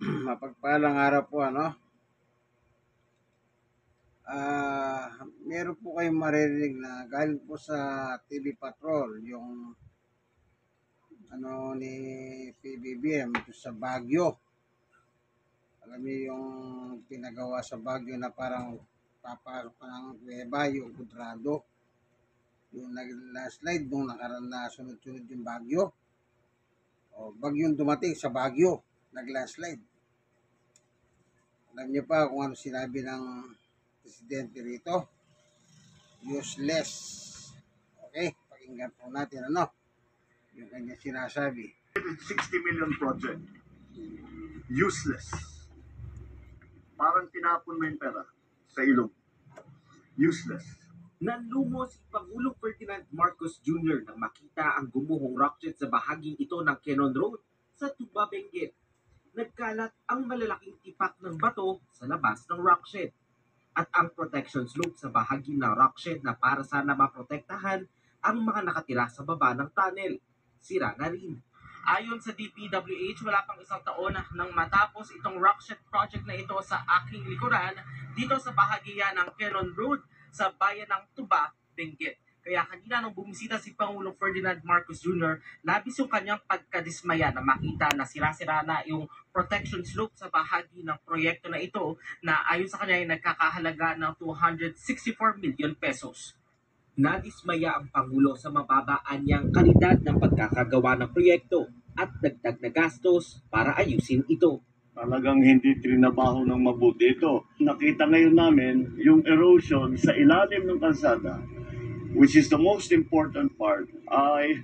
Mapagpalang araw po, ano? Meron po kayong maririnig na galing po sa TV Patrol, yung ano ni PBBM ito sa Baguio. Alam niyo yung pinagawa sa Baguio na parang papasok ka ng kuweba, yung kudrado. Yung nag-landslide nung nakaraan na sunod-sunod yung Baguio. O, bagyong dumating sa Baguio, nag-landslide. Alam niyo pa kung ano sinabi ng presidente rito? Useless. Okay, pakinggan po natin yung kanya sinasabi. 60 million project. Useless. Parang tinapon mo yung pera sa ilog. Useless. Nanlumo si Pangulong Ferdinand Marcos Jr. nang makita ang gumuhong rocket sa bahaging ito ng Quezon Road sa Tuba, Benguet. Nagkalat ang malalaking tipak ng bato sa labas ng rocket at ang protection slope sa bahagi ng rocket na para sana maprotektahan ang mga nakatira sa baba ng tunnel. Sira na rin. Ayon sa DPWH, wala pang isang taon nang matapos itong rocket project na ito sa aking likuran dito sa bahagya ng Quezon Road sa bayan ng Tuba, Benguet. Kaya kanina nung bumisita si Pangulong Ferdinand Marcos Jr., labis yung kanyang pagkadismaya na makita na sira-sira na yung protection slope sa bahagi ng proyekto na ito na ayon sa kanya ay nagkakahalaga ng 264 million pesos. Nadismaya ang Pangulo sa mababaan niyang kalidad ng pagkakagawa ng proyekto at dagdag na gastos para ayusin ito. Talagang hindi trinabaho ng mabuti ito. Nakita ngayon namin yung erosion sa ilalim ng kalsada, which is the most important part, ay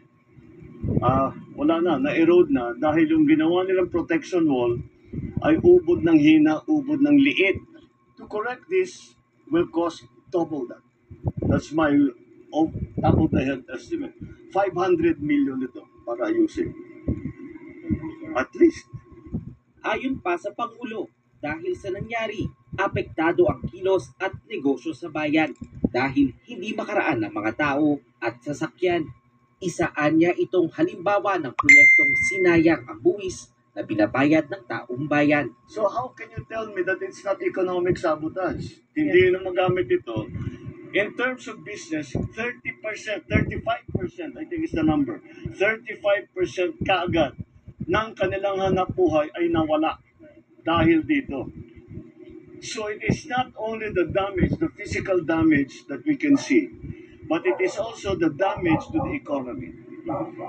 wala na-erode na dahil yung ginawa nilang protection wall ay ubod ng hina, ubod ng liit. To correct this will cost double that. That's my top of the head estimate. 500 million ito para ayusin. At least. Ayon pa sa Pangulo, dahil sa nangyari, apektado ang kilos at negosyo sa bayan dahil hindi makaraan ng mga tao at sasakyan. Isaan niya itong halimbawa ng proyektong sinayang ang buwis na binabayad ng taong bayan. So how can you tell me that it's not economic sabotage? Hindi na magamit ito. In terms of business, 30%, 35%, I think is the number. 35% kaagad ng kanilang hanap buhay ay nawala dahil dito. So it is not only the damage, the physical damage that we can see, but it is also the damage to the economy.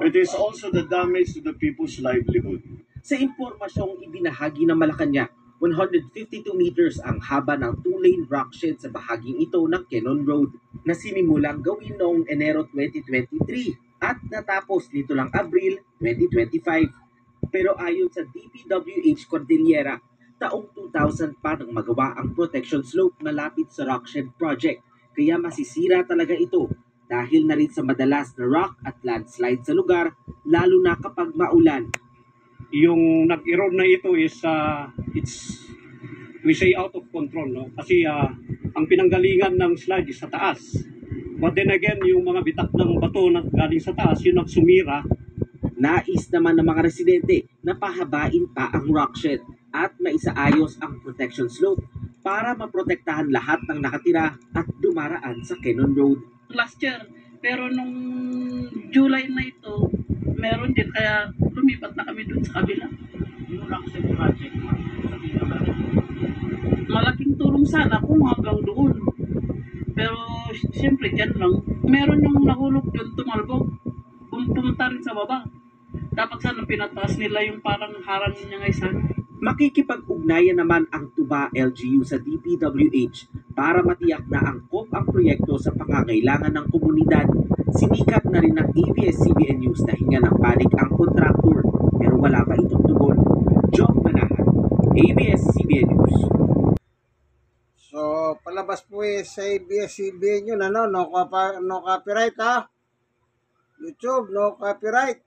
It is also the damage to the people's livelihood. Sa impormasyong ibinahagi ng Malacanang, 152 meters ang haba ng two-lane rockshed sa bahaging ito ng Quezon Road na sinimulang gawin noong Enero 2023 at natapos nito lang Abril 2025. Pero ayon sa DPWH Cordillera, taong 2000 pa nang magawa ang protection slope malapit sa rockshed project. Kaya masisira talaga ito dahil na rin sa madalas na rock at landslide sa lugar, lalo na kapag maulan. Yung nag-erode na ito is it's we say out of control, no, kasi ang pinanggalingan ng slide is sa taas, but then again yung mga bitak ng bato na galing sa taas yung nagsumira. Nais naman ng mga residente na pahabain pa ang rockshed at maisaayos ang protection slope para maprotektahan lahat ng nakatira at dumaraan sa Quezon Road. Last year, pero nung July na ito, meron din, kaya lumipat na kami dun sa kabila. Yung rockshed project, Malaking tulong sana kung hanggang doon. Pero siyempre dyan lang. Meron yung nahulog dun, tumalbog. Pumunta rin sa baba. Dapat sana pinataas nila yung parang harang niya ngay sana. Makikipag-ugnayan naman ang Tuba LGU sa DPWH para matiyak na angkop ang proyekto sa pangangailangan ng komunidad. Sinikap na rin ng ABS-CBN News na hinga ng panig ang kontraktor pero wala pa itong tugon. Job Manahan, ABS-CBN News. So, palabas po sa ABS-CBN yun, no copyright YouTube, no copyright.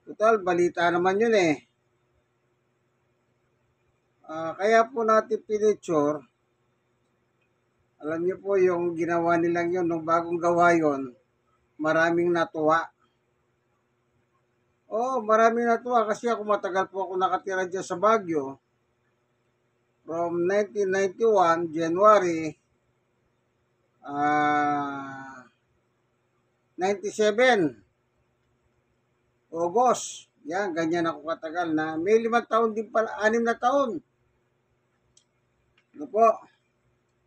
Total, balita naman yun eh. Kaya po natin pinicture. Alam niyo po yung ginawa nilang yun, nung bagong gawa yun, maraming natuwa. Marami natuwa kasi ako matagal po ako nakatira dyan sa Baguio. From 1991, January, 97, August. Yan, ganyan ako katagal na. May 5 taon din pala, 6 na taon. Ano po?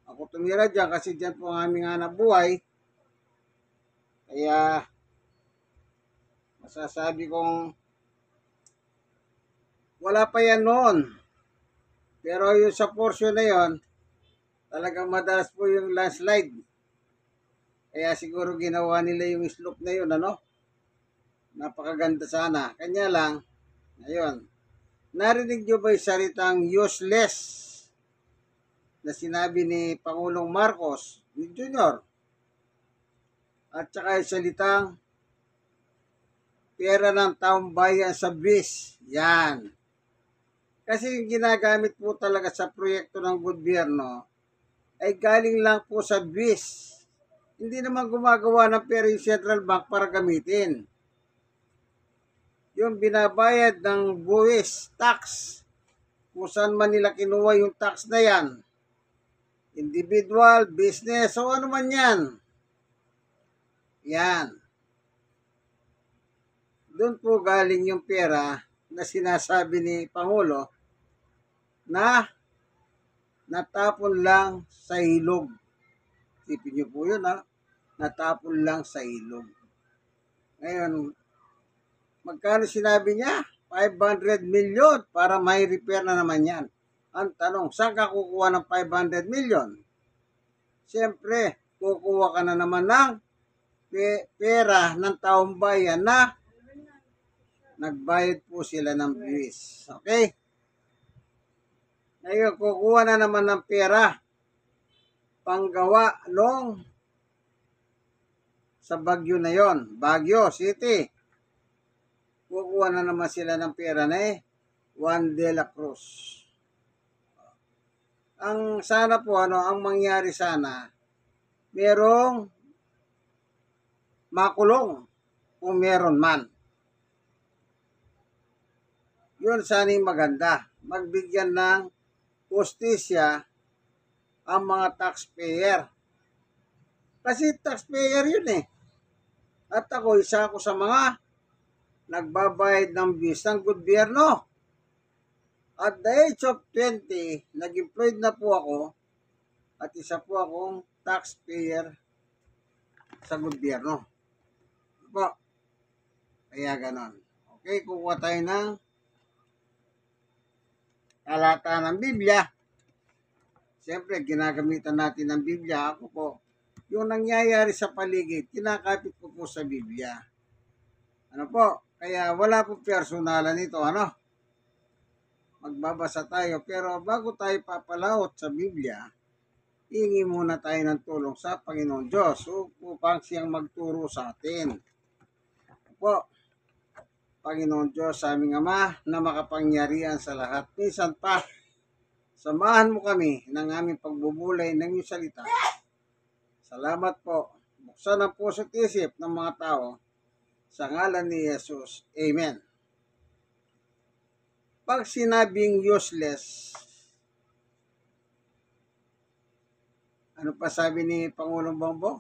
Ako tumira dyan kasi dyan po ang aming hanap buhay. Kaya, masasabi kong wala pa yan noon. Pero yung sa portion na yon, talagang madalas po yung landslide. Kaya siguro ginawa nila yung slope na yun, ano? Napakaganda sana. Kanya lang, ngayon, narinig nyo ba yung salitang useless na sinabi ni Pangulong Marcos Jr. At saka yung salitang pera ng taong bayan sa bis. Yan. Kasi yung ginagamit po talaga sa proyekto ng gobyerno ay galing lang po sa bis. Hindi naman gumagawa ng pera yung Central Bank para gamitin. Yung binabayad ng buwis, tax, kung saan man nila kinuha yung tax na yan, individual, business, o ano man yan. Yan. Doon po galing yung pera na sinasabi ni Pangulo na natapon lang sa ilog. Tipin niyo po yun, ha? Natapon lang sa ilog. Ngayon, magkano sinabi niya? 500 million para may repair na naman yan. Ang tanong, saan ka kukuha ng 500 million? Siyempre, kukuha ka na naman ng pera ng taong bayan na nagbayad po sila ng buwis. Okay? Ngayon, kukuha na naman ng pera panggawa nung sa Baguio na yon, Baguio City. Kukuha na naman sila ng pera na Juan de la Cruz. Ang sana po, ang mangyari sana, merong makulong kung meron man. Yun sana yung maganda. Magbigyan ng hustisya ang mga taxpayer. Kasi taxpayer yun eh. At ako, isa ako sa mga nagbabayad ng buwis ng gobyerno. At the age of 20, nag-employed na po ako at isa po akong taxpayer sa gobyerno. Po. Kaya ganon. Okay, kukuha tayo ng talata ng Biblia. Siyempre, ginagamitan natin ng Biblia. Ako po, yung nangyayari sa paligid, kinakapit ko po sa Biblia. Ano po? Kaya wala po personalan ito, ano? Magbabasa tayo. Pero bago tayo papalawot sa Biblia, hingi muna tayo ng tulong sa Panginoon Diyos upang siyang magturo sa atin. Po, Panginoon Diyos, aming Ama, na makapangyarihan sa lahat. Minsan pa, samahan mo kami ng aming pagbubulay ng iyong salita. Salamat po. Buksan ang puso't isip ng mga tao sa ngalan ni Jesus. Amen. Pag sinabing useless, ano pa sabi ni Pangulong Bongbong?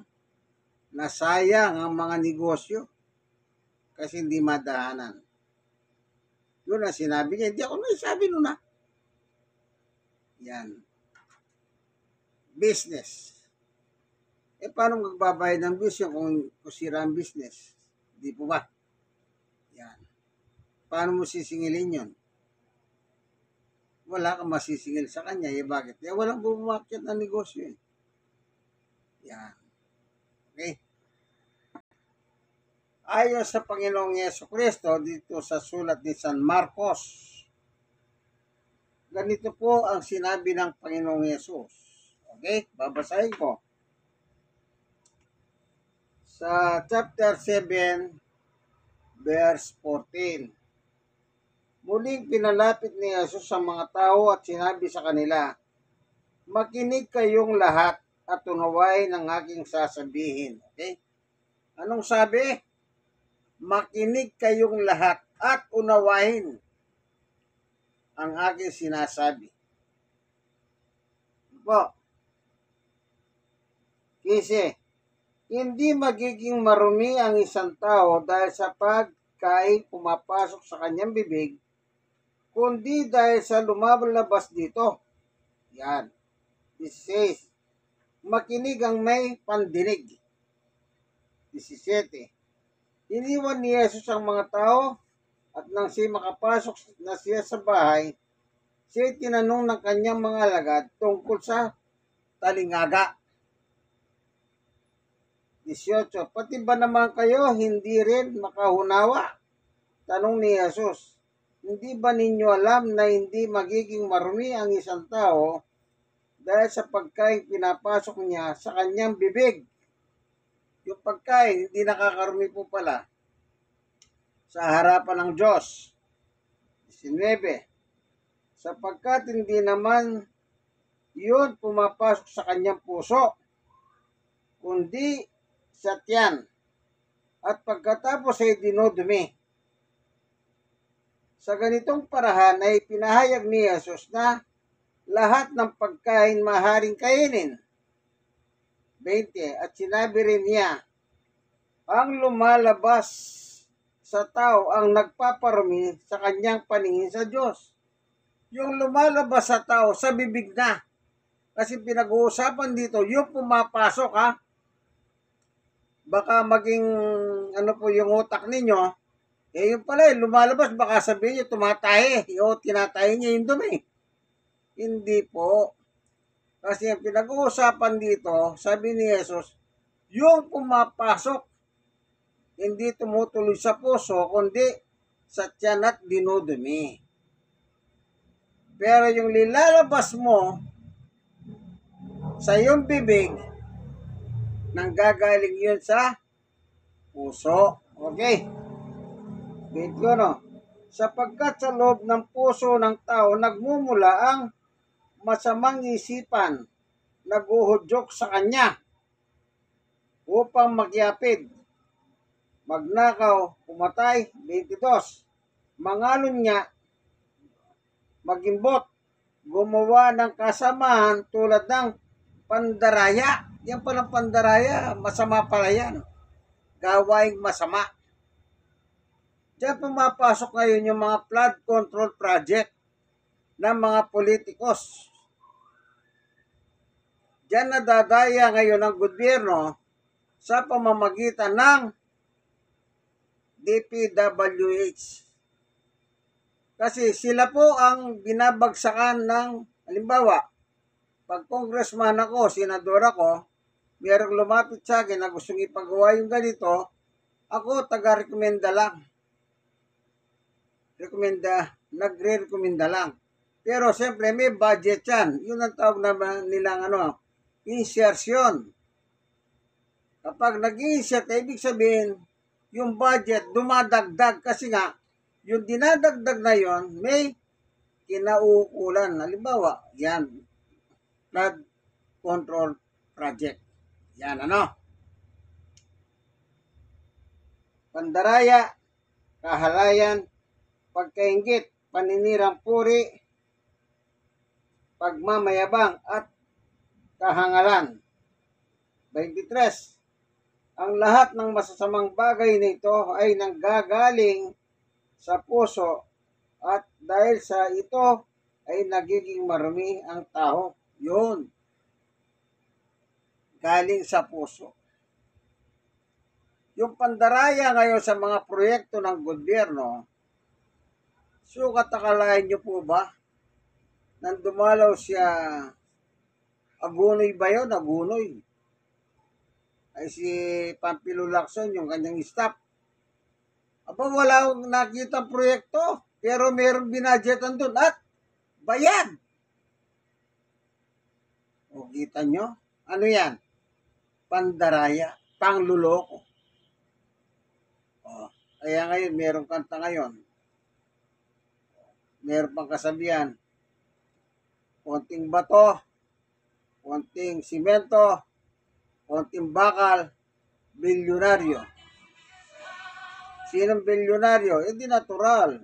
Nasayang ang mga negosyo kasi hindi madahanan. Yun ang sinabi niya. Hindi ako nagsabi nun, ha? Yan. Business. Paano magbabayad ng business kung sira ang business? Di po ba? Yan. Paano mo sisingilin yun? Wala kang masisingil sa kanya. Bakit? Walang bumakyat na negosyo. Yan. Okay? Ayon sa Panginoong Jesucristo dito sa sulat ni San Marcos, ganito po ang sinabi ng Panginoong Yesus. Okay? Babasahin ko. Sa chapter 7, verse 14. Muling pinalapit ni Jesus sa mga tao at sinabi sa kanila, makinig kayong lahat at unawain ang aking sasabihin. Okay? Anong sabi? Makinig kayong lahat at unawain ang aking sinasabi. Po, kasi hindi magiging marumi ang isang tao dahil sa pagkain pumapasok sa kanyang bibig, kundi dahil sa lumalabas dito. Yan. 16. Makinig ang may pandinig. 17. Iniwan ni Jesus ang mga tao at nang siya makapasok na siya sa bahay, siya tinanong ng kanyang mga alagad tungkol sa talingaga. 18. Pati ba naman kayo hindi rin makahunawa? Tanong ni Jesus. Hindi ba ninyo alam na hindi magiging marumi ang isang tao dahil sa pagkain pinapasok niya sa kanyang bibig? Yung pagkain, hindi nakakarumi po pala sa harapan ng Diyos. 19. Sapagkat hindi naman yun pumapasok sa kanyang puso, kundi sa tiyan, at pagkatapos ay dinudumi. Sa ganitong parahan ay pinahayag ni Jesus na lahat ng pagkain maaaring kainin. 20. At sinabi rin niya, ang lumalabas sa tao ang nagpaparumi sa kanyang paningin sa Diyos. Yung lumalabas sa tao sa bibig na. Kasi pinag-uusapan dito, yung pumapasok ha. Baka maging ano po yung utak ninyo, yung pala lumalabas, baka sabihin niyo tumatahe, o tinatahe niya yung dumi. Hindi po. Kasi ang pinag-uusapan dito, sabi ni Jesus, yung pumapasok, hindi tumutuloy sa puso, kundi sa tiyan at dinudumi. Pero yung lilalabas mo sa iyong bibig, nanggagaling yun sa puso. Okay? 21. Sapagkat sa loob ng puso ng tao nagmumula ang masamang isipan, naguhudyok sa kanya upang magyapid, magnakaw, pumatay. 22. Mangalon niya, magimbot, gumawa ng kasamahan tulad ng pandaraya. Yan palang pandaraya, masama pala yan. Gawaing masama. Diyan pumapasok ngayon yung mga flood control project ng mga politikos. Diyan nadadaya ngayon ang gobyerno sa pamamagitan ng DPWH. Kasi sila po ang binabagsakan ng, halimbawa, pag congressman ako, senador ako, mayroong lumapit sa akin na gustong ipagawa yung ganito, ako taga-rekomenda lang. Nagre-rekomenda lang. Pero siyempre may budget yan. Yun ang tawag naman nilang insertion. Kapag nag-insert, ibig sabihin, yung budget dumadagdag kasi nga, yung dinadagdag na yon may kinauukulan. Halimbawa, yan, flood control project. Yan, pandaraya, kahalayan, pagkainggit, paninirang puri, pagmamayabang, at kahangalan. 23. Ang lahat ng masasamang bagay nito ay nanggagaling sa puso at dahil sa ito ay nagiging marumi ang tao. Yun. Galing sa puso. Yung pandaraya ngayon sa mga proyekto ng gobyerno, sukat akalain nyo po ba nang dumalaw siya Agunoy ba yun? Agunoy. Ay si Pampilo Lacson, yung kanyang staff. Aba, wala akong nakita proyekto, pero meron binadgetan doon at bayad. O, kita nyo? Ano yan? Pandaraya, pangluloko. O, kaya ngayon, meron kanta ngayon. Meron pang kasabihan. Konting bato, konting simento, konting bakal, bilyonaryo. Sinong bilyonaryo? Hindi natural.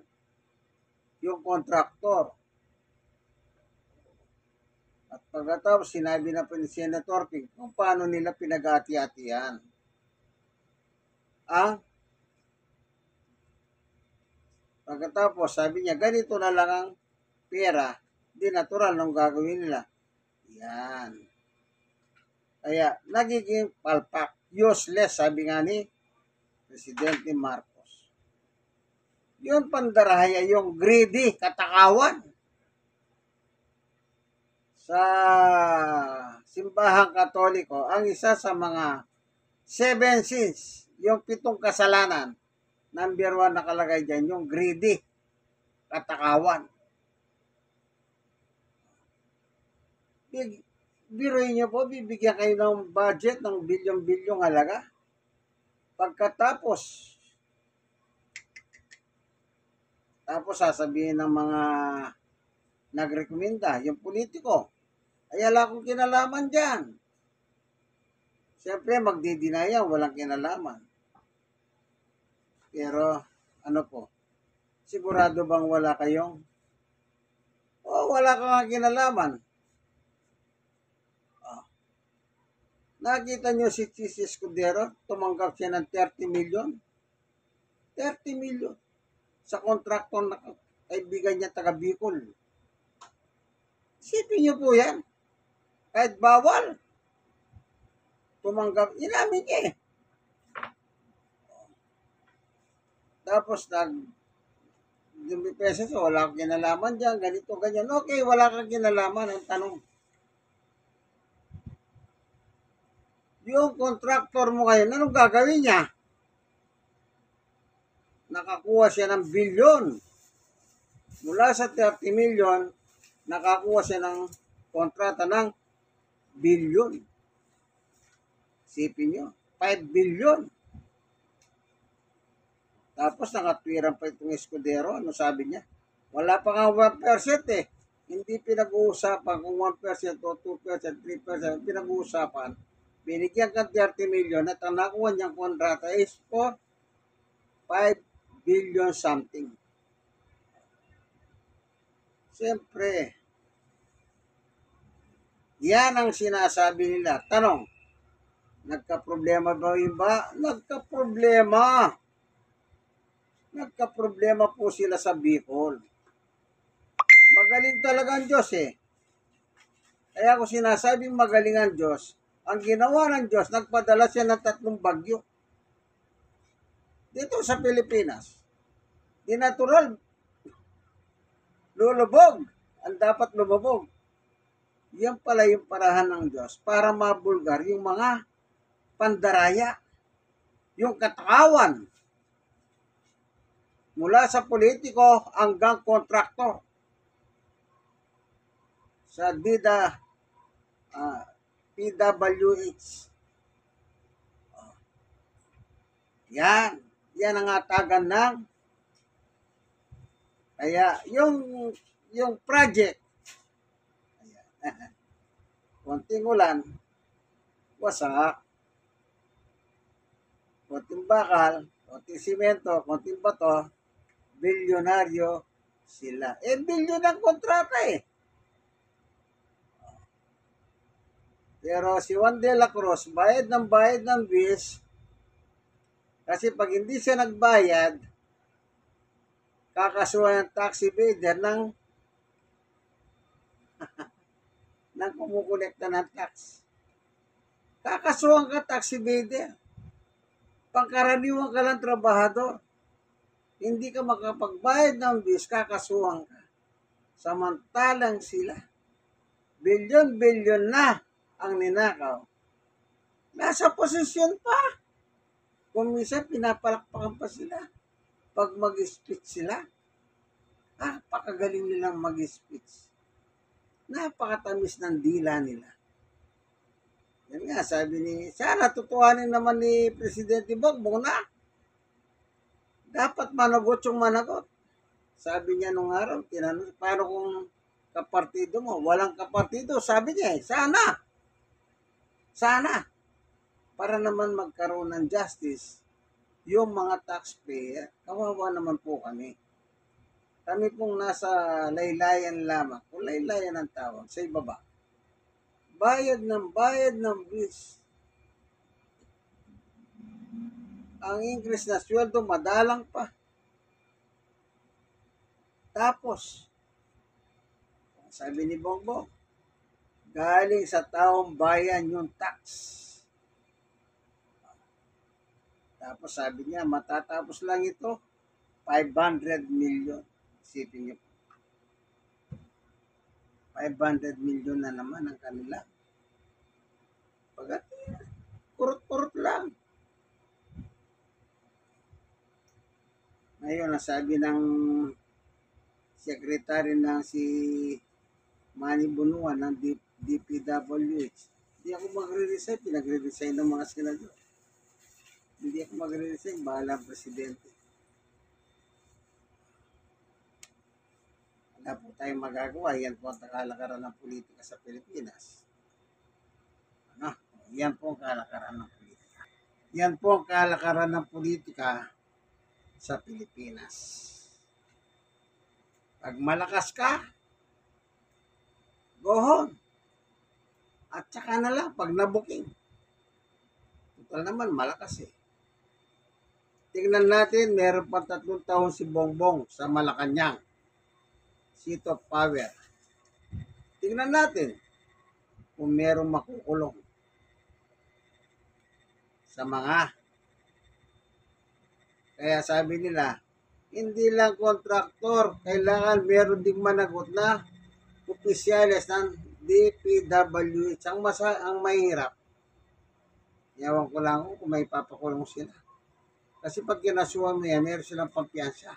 Yung kontraktor. At pagkatapos, sinabi na pa ni Senator King kung paano nila pinag-ati-atian. Pagkatapos, sabi niya, ganito na lang ang pera. Hindi natural nung gagawin nila. Yan. Kaya, nagiging palpak. Useless, sabi nga ni Presidente Marcos. Yung pandaraya, yung greedy, katakawan. Sa simbahang Katoliko, ang isa sa mga 7 sins, yung 7 kasalanan, number 1 nakalagay dyan, yung greedy, katakawan. Biruin niyo po, bibigyan kayo ng budget ng bilyong-bilyong halaga. Pagkatapos, sasabihin ng mga nagrekomenda, yung politiko, ay wala akong kinalaman dyan. Siyempre, magdidinaya, walang kinalaman. Pero, ano po, sigurado bang wala kayong, wala kang kinalaman. Nakita nyo si Chis Escudero, tumanggap siya ng 30 million. 30 million sa kontraktor na kaibigan niya taga Bicol. Isipin niyo po yan. Kahit bawal, tumanggap, inamin niya eh. Tapos nag-pesos, wala kang kinalaman dyan, ganito, ganyan. Okay, wala kang kinalaman. Ang tanong, yung kontraktor mo ngayon, anong gagawin niya? Nakakuha siya ng bilyon. Mula sa 30 million, nakakuha siya ng kontrata ng bilyon. Sipin nyo, 5 billion. Tapos nakatwiran pa itong Escudero. Ano sabi niya? Wala pa nga 1% eh. Hindi pinag-uusapan kung 1% o 2%, 3%. Pinag-uusapan. Binigyan ka 30 million at ang nakuha niyang kontrata is for 5 billion something. Siyempre, yan ang sinasabi nila. Tanong, nagka-problema ba yung iba? Nagka-problema. Nagka-problema po sila sa Bicol. Magaling talaga ang Diyos eh. Kaya ako sinasabing magaling ang Diyos, ang ginawa ng Diyos, nagpadala siya ng 3 bagyo. Dito sa Pilipinas, di natural, lulubog. Ang dapat lumubog. Yan pala yung parahan ng Diyos para mabulgar yung mga pandaraya, yung katakawan, mula sa politiko hanggang kontraktor. Sa PWH. Yan ang atagan ng, kaya yung project, konting ulan, wasak, konting bakal, konting simento, konting bato, bilyonaryo sila. Bilyon ang kontrata eh. Pero si Juan de la Cruz, bayad ng bis, kasi pag hindi siya nagbayad, kakasuhan ng tax evader ng kumukolekta ng tax. Kakasuhan ka tax evader. Pangkaraniwan ka lang trabahador. Hindi ka makapagbayad ng bis, kakasuhan ka. Samantalang sila, bilyon-bilyon na ang ninakaw. Nasa posisyon pa. Kung minsan, pinapalakpakan pa sila. Pag mag-speech sila, napakagaling nilang mag-speech. Napakatamis ng dila nila. Yan nga, sabi sana tutuhanin naman ni Presidente Bongbong na dapat managot yung managot. Sabi niya nung araw, tinanong, paano kung kapartido mo? Walang kapartido. Sabi niya, sana, para naman magkaroon ng justice yung mga taxpayer, kawawa naman po kami. Kami pong nasa laylayan lamang, kung laylayan ang tawag, sa ibaba. Bayad ng bills. Ang increase na sweldo, madalang pa. Tapos, sabi ni Bongbong, galing sa taong bayan yung tax. Tapos sabi niya, matatapos lang ito, 500 million. Isipin niyo, 500 million na naman ang kanila. Pagkat, kurot-kurot lang. Ngayon, nasabi ng secretary ng si Manny Bunuan ng DPWH, hindi ako magre-resign, pinagre-resign ng mga senador. Hindi ako magre-resign, bahala ang presidente. Wala po tayong magagawa, yan po ang kalakaran ng politika sa Pilipinas. Ano? Yan po ang kalakaran ng politika. Yan po ang kalakaran ng politika sa Pilipinas. Pag malakas ka, go home. At saka na lang, pag nabuking. Total naman, malakas eh. Tingnan natin, meron pa 3 taon si Bongbong sa Malacanang. Seat of power. Tingnan natin kung meron makukulong sa mga. Kaya sabi nila, hindi lang kontraktor, kailangan meron ding managot na opisyales ng DPWH. Ang mahirap, yawan ko lang kung may papakulong sila. Kasi pag kinasuhan mo yan, meron silang pampiyansa.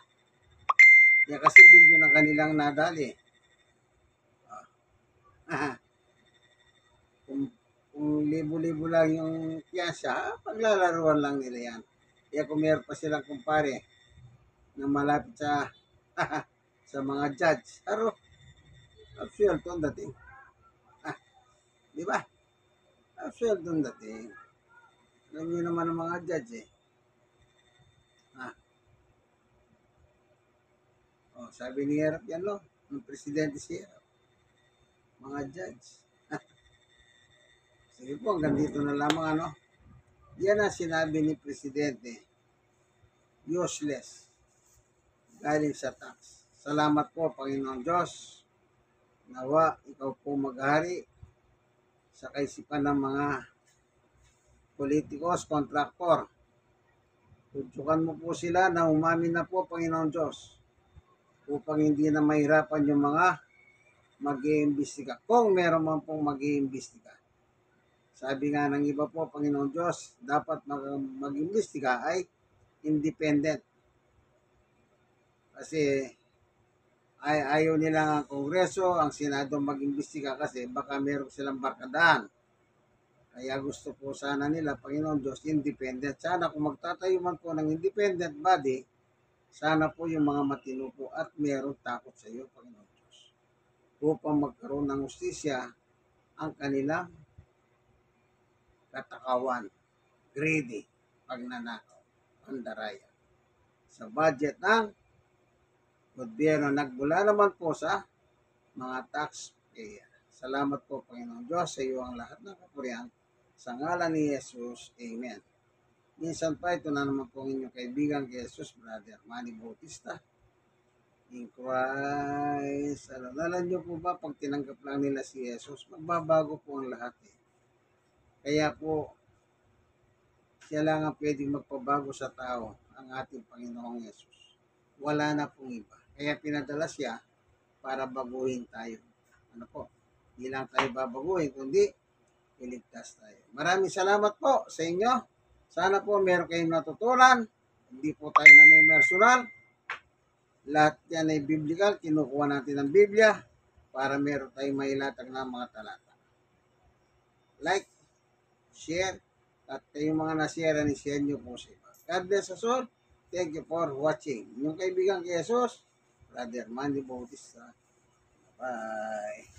Kaya kasi bilyo ng kanilang nadali. Kung libo-libo lang yung piyansa, paglalaruan lang nila yan. Kaya kung meron pa silang kumpare na malapit sa sa mga judge, absuelto ang dating. Di ba? Absuelto ang dating. Alam niyo naman ang mga judge eh. Sabi ni Herap yan, no? Ng presidente si Herap. Mga judge. Sige po, hanggang dito na lamang, ano? Yan ang sinabi ni presidente. Useless. Galing sa tax. Salamat po, Panginoon Diyos. Nawa, ikaw po maghari sa kaisipan ng mga politikos, kontraktor. Tutsukan mo po sila na umamin na po, Panginoon Diyos, upang hindi na mahirapan yung mga mag-iimbestiga. Kung meron man pong mag-iimbestiga. Sabi nga ng iba po, Panginoon Diyos, dapat mag-imbestiga ay independent. Kasi ayaw nila ang Kongreso, ang Senado mag-imbestiga kasi baka meron silang barkadahan. Kaya gusto po sana nila, Panginoon Diyos, independent. Sana kung magtatayo man po ng independent body, sana po yung mga matino po at meron takot sa iyo, Panginoon Diyos. Upang magkaroon ng hustisya ang kanilang katakawan, greedy, pagnanakaw, pandaraya. Sa budget ng gobyerno, nagbula naman po sa mga taxpayer. Salamat po, Panginoon Diyos, sa iyo ang lahat ng kapurihan. Sa ngalan ni Jesus, Amen. Minsan pa, ito na naman po ang inyong kaibigan kay Jesus, Brother Manny Bautista. In Christ. Alam niyo po ba, pag tinanggap lang nila si Jesus, magbabago po ang lahat eh. Kaya po, siya lang ang pwedeng magpabago sa tao, ang ating Panginoong Jesus. Wala na pong iba. Kaya pinadala siya para baguhin tayo. Ano po? Hindi lang tayo babaguhin, kundi iligtas tayo. Maraming salamat po sa inyo. Sana po meron kayong natutunan. Hindi po tayo na may personal. Lahat yan ay biblical. Kinukuha natin ang Biblia para meron tayong mailatag na mga talata. Like, share, at yung mga na-share, share nyo po sa iba. God bless us all. Thank you for watching. Yung kaibigan kay Jesus, Brother Manny Bautista. Bye.